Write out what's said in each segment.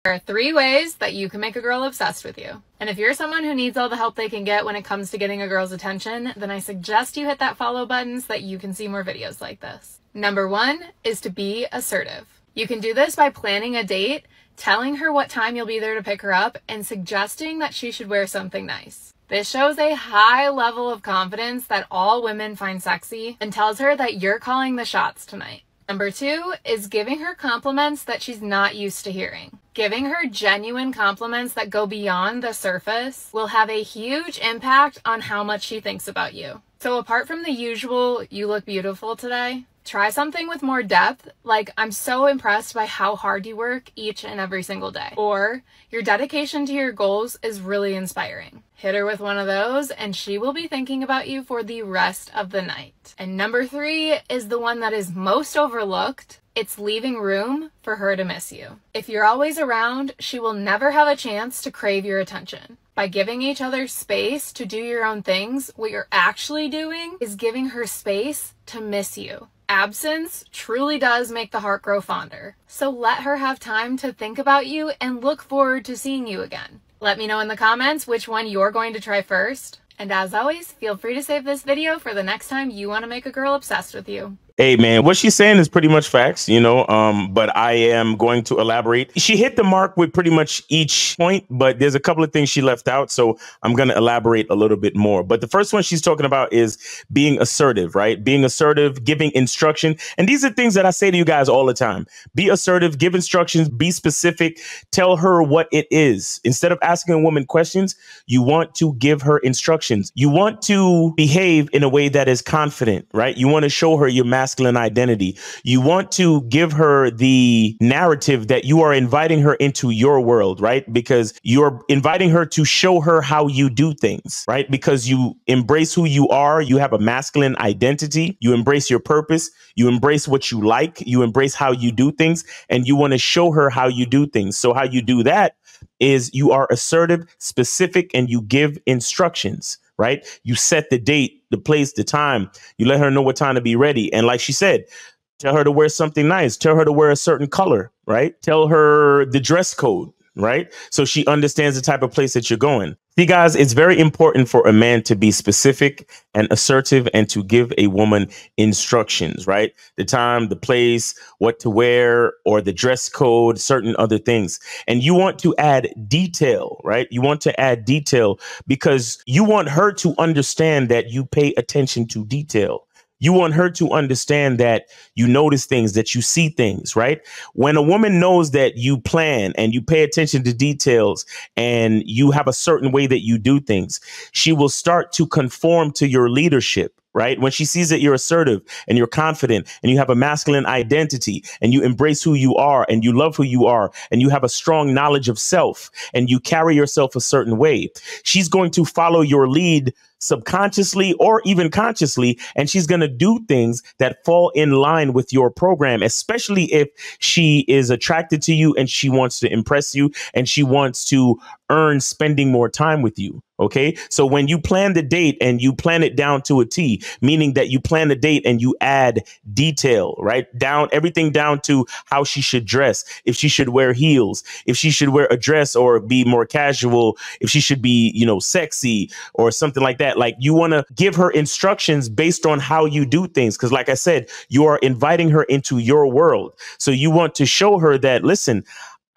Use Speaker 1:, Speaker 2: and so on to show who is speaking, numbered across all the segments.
Speaker 1: There are 3 ways that you can make a girl obsessed with you. And if you're someone who needs all the help they can get when it comes to getting a girl's attention, then I suggest you hit that follow button so that you can see more videos like this. Number 1 is to be assertive. You can do this by planning a date, telling her what time you'll be there to pick her up, and suggesting that she should wear something nice. This shows a high level of confidence that all women find sexy and tells her that you're calling the shots tonight. Number 2 is giving her compliments that she's not used to hearing. Giving her genuine compliments that go beyond the surface will have a huge impact on how much she thinks about you. So apart from the usual, "you look beautiful today," try something with more depth, like, "I'm so impressed by how hard you work each and every single day." Or, "Your dedication to your goals is really inspiring." Hit her with one of those and she will be thinking about you for the rest of the night. And number 3 is the one that is most overlooked. It's leaving room for her to miss you. If you're always around, she will never have a chance to crave your attention. By giving each other space to do your own things, what you're actually doing is giving her space to miss you. Absence truly does make the heart grow fonder. So let her have time to think about you and look forward to seeing you again. Let me know in the comments which one you're going to try first. And as always, feel free to save this video for the next time you want to make a girl obsessed with you.
Speaker 2: Hey, man, what she's saying is pretty much facts, but I am going to elaborate. She hit the mark with pretty much each point, but there's a couple of things she left out. So I'm going to elaborate a little bit more. But the first one she's talking about is being assertive, right? Being assertive, giving instruction. And these are things that I say to you guys all the time. Be assertive, give instructions, be specific, tell her what it is. Instead of asking a woman questions, you want to give her instructions. You want to behave in a way that is confident, right? You want to show her your masculine identity. You want to give her the narrative that you are inviting her into your world, right? Because you're inviting her to show her how you do things, right? Because you embrace who you are. You have a masculine identity. You embrace your purpose. You embrace what you like. You embrace how you do things, and you want to show her how you do things. So how you do that is you are assertive, specific, and you give instructions. Right? You set the date, the place, the time. You let her know what time to be ready. And like she said, tell her to wear something nice. Tell her to wear a certain color, right? Tell her the dress code, right? So she understands the type of place that you're going. See, guys, it's very important for a man to be specific and assertive and to give a woman instructions, right? The time, the place, what to wear, or the dress code, certain other things. And you want to add detail, right? You want to add detail because you want her to understand that you pay attention to detail. You want her to understand that you notice things, that you see things, right? When a woman knows that you plan and you pay attention to details and you have a certain way that you do things, she will start to conform to your leadership. Right? When she sees that you're assertive and you're confident and you have a masculine identity and you embrace who you are and you love who you are and you have a strong knowledge of self and you carry yourself a certain way, she's going to follow your lead subconsciously or even consciously, and she's going to do things that fall in line with your program, especially if she is attracted to you and she wants to impress you and she wants to earn spending more time with you. OK, so when you plan the date and you plan it down to a T, meaning that you plan the date and you add detail, right? Everything down to how she should dress, if she should wear heels, if she should wear a dress or be more casual, if she should be, sexy or something like that. Like, you want to give her instructions based on how you do things. Because like I said, you are inviting her into your world. So you want to show her that, listen,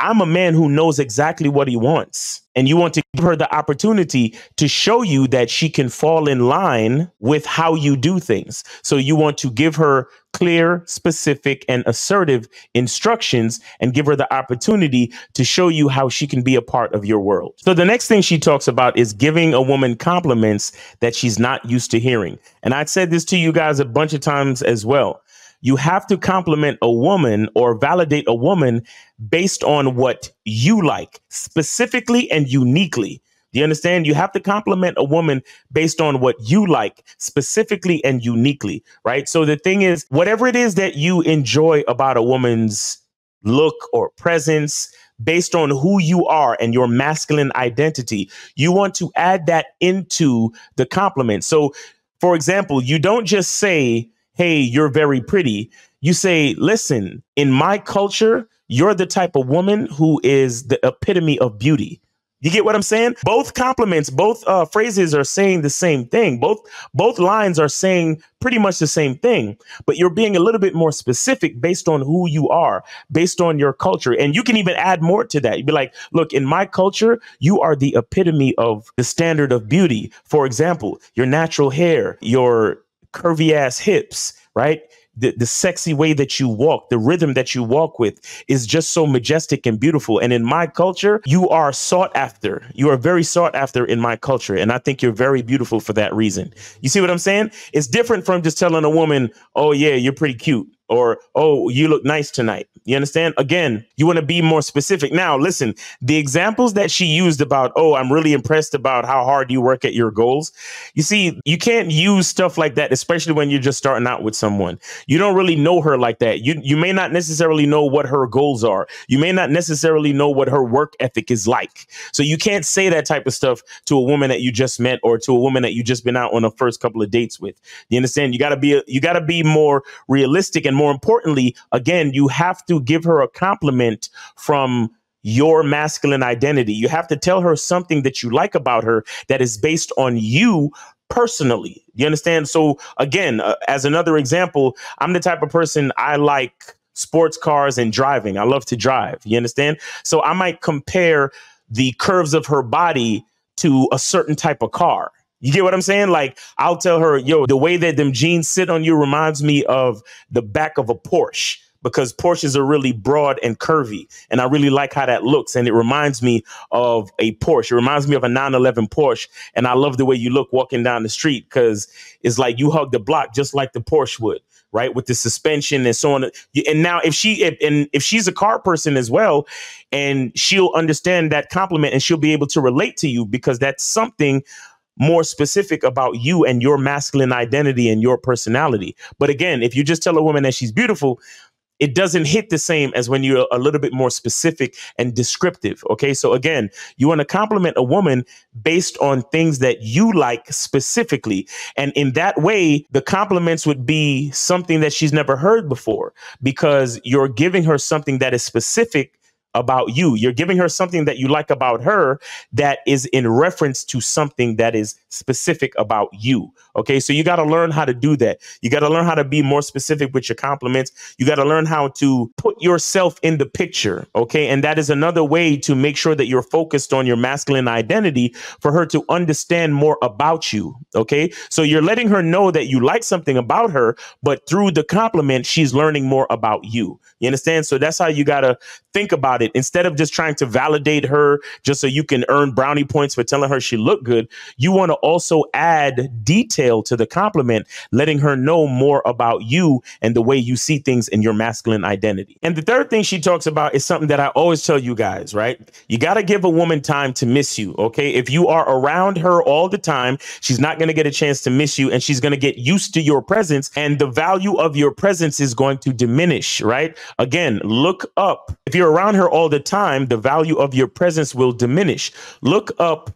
Speaker 2: I'm a man who knows exactly what he wants. And you want to give her the opportunity to show you that she can fall in line with how you do things. So you want to give her clear, specific, and assertive instructions and give her the opportunity to show you how she can be a part of your world. So the next thing she talks about is giving a woman compliments that she's not used to hearing. And I've said this to you guys a bunch of times as well. You have to compliment a woman or validate a woman based on what you like, specifically and uniquely. Do you understand? You have to compliment a woman based on what you like, specifically and uniquely, right? So the thing is, whatever it is that you enjoy about a woman's look or presence, based on who you are and your masculine identity, you want to add that into the compliment. So, for example, you don't just say, "Hey, you're very pretty." You say, "Listen, in my culture, you're the type of woman who is the epitome of beauty. You get what I'm saying? Both compliments, both phrases are saying the same thing. Both lines are saying pretty much the same thing, but you're being a little bit more specific based on who you are, based on your culture. And you can even add more to that. You'd be like, look, in my culture, you are the epitome of the standard of beauty. For example, your natural hair, your curvy ass hips, right? The sexy way that you walk, the rhythm that you walk with is just so majestic and beautiful. And in my culture, you are sought after. You are very sought after in my culture. And I think you're very beautiful for that reason. You see what I'm saying? It's different from just telling a woman, oh, yeah, you're pretty cute. Or, oh, you look nice tonight. You understand? Again, you want to be more specific. Now, listen, the examples that she used about, oh, I'm really impressed about how hard you work at your goals. You see, you can't use stuff like that, especially when you're just starting out with someone. You don't really know her like that. You may not necessarily know what her goals are. You may not necessarily know what her work ethic is like. So you can't say that type of stuff to a woman that you just met or to a woman that you just been out on the first couple of dates with. You understand? You got to be more realistic, and more importantly, again, you have to give her a compliment from your masculine identity. You have to tell her something that you like about her that is based on you personally. You understand? So again, as another example, I'm the type of person, I like sports cars and driving. I love to drive. You understand? So I might compare the curves of her body to a certain type of car. You get what I'm saying? Like, I'll tell her, yo, the way that them jeans sit on you reminds me of the back of a Porsche, because Porsches are really broad and curvy. And I really like how that looks. And it reminds me of a Porsche. It reminds me of a 911 Porsche. And I love the way you look walking down the street, because it's like you hug the block just like the Porsche would, right? With the suspension and so on. And now if she's a car person as well, and she'll understand that compliment and she'll be able to relate to you, because that's something more specific about you and your masculine identity and your personality. But again, if you just tell a woman that she's beautiful, it doesn't hit the same as when you're a little bit more specific and descriptive. OK, so again, you want to compliment a woman based on things that you like specifically. And in that way, the compliments would be something that she's never heard before, because you're giving her something that is specific about you. You're giving her something that you like about her that is in reference to something that is specific about you. OK, so you got to learn how to do that. You got to learn how to be more specific with your compliments. You got to learn how to put yourself in the picture. OK, and that is another way to make sure that you're focused on your masculine identity for her to understand more about you. OK, so you're letting her know that you like something about her, but through the compliment, she's learning more about you. You understand? So that's how you got to think about it. Instead of just trying to validate her just so you can earn brownie points for telling her she looked good, you want to also add detail to the compliment, letting her know more about you and the way you see things in your masculine identity. And the third thing she talks about is something that I always tell you guys, right? You got to give a woman time to miss you. OK, if you are around her all the time, she's not going to get a chance to miss you, and she's going to get used to your presence, and the value of your presence is going to diminish, right? Again, look up. If you're around her all the time, the value of your presence will diminish. Look up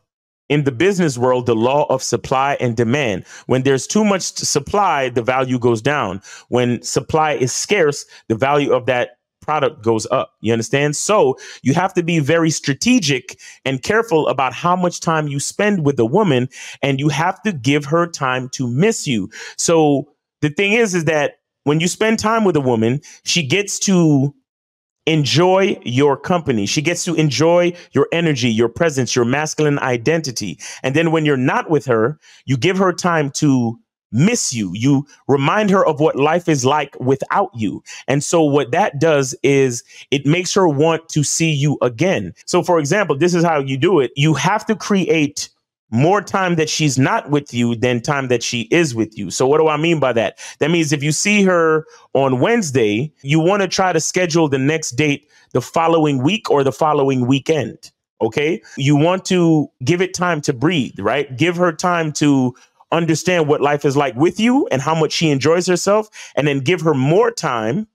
Speaker 2: in the business world, the law of supply and demand. When there's too much supply, the value goes down. When supply is scarce, the value of that product goes up. You understand? So you have to be very strategic and careful about how much time you spend with a woman, and you have to give her time to miss you. So the thing is that when you spend time with a woman, she gets to enjoy your company. She gets to enjoy your energy, your presence, your masculine identity. And then when you're not with her, you give her time to miss you. You remind her of what life is like without you. And so what that does is it makes her want to see you again. So, for example, this is how you do it. You have to create more time that she's not with you than time that she is with you. So what do I mean by that? That means if you see her on Wednesday, you want to try to schedule the next date the following week or the following weekend. OK, you want to give it time to breathe, right? Give her time to understand what life is like with you and how much she enjoys herself, and then give her more time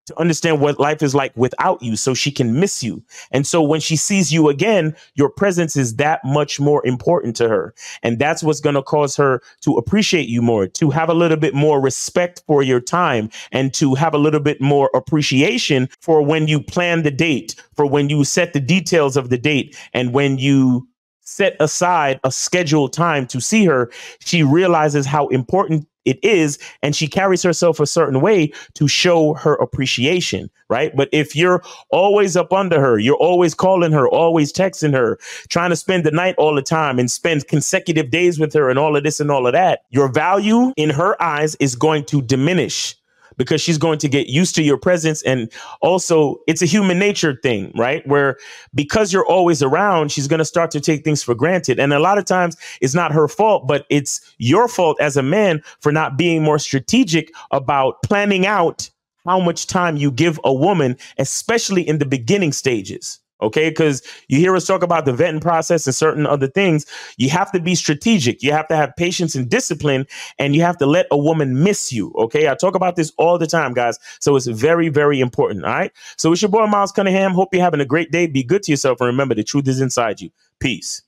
Speaker 2: to understand what life is like without you so she can miss you. And so when she sees you again, your presence is that much more important to her. And that's what's going to cause her to appreciate you more, to have a little bit more respect for your time, and to have a little bit more appreciation for when you plan the date, for when you set the details of the date, and when you set aside a scheduled time to see her. She realizes how important it is, and she carries herself a certain way to show her appreciation, right? But if you're always up under her, you're always calling her, always texting her, trying to spend the night all the time and spend consecutive days with her and all of this and all of that, your value in her eyes is going to diminish, because she's going to get used to your presence. And also, it's a human nature thing, right? Where because you're always around, she's going to start to take things for granted. And a lot of times it's not her fault, but it's your fault as a man for not being more strategic about planning out how much time you give a woman, especially in the beginning stages. OK, because you hear us talk about the vetting process and certain other things. You have to be strategic. You have to have patience and discipline, and you have to let a woman miss you. OK, I talk about this all the time, guys. So it's very, very important. All right. So it's your boy, Miles Cunningham. Hope you're having a great day. Be good to yourself. And remember, the truth is inside you. Peace.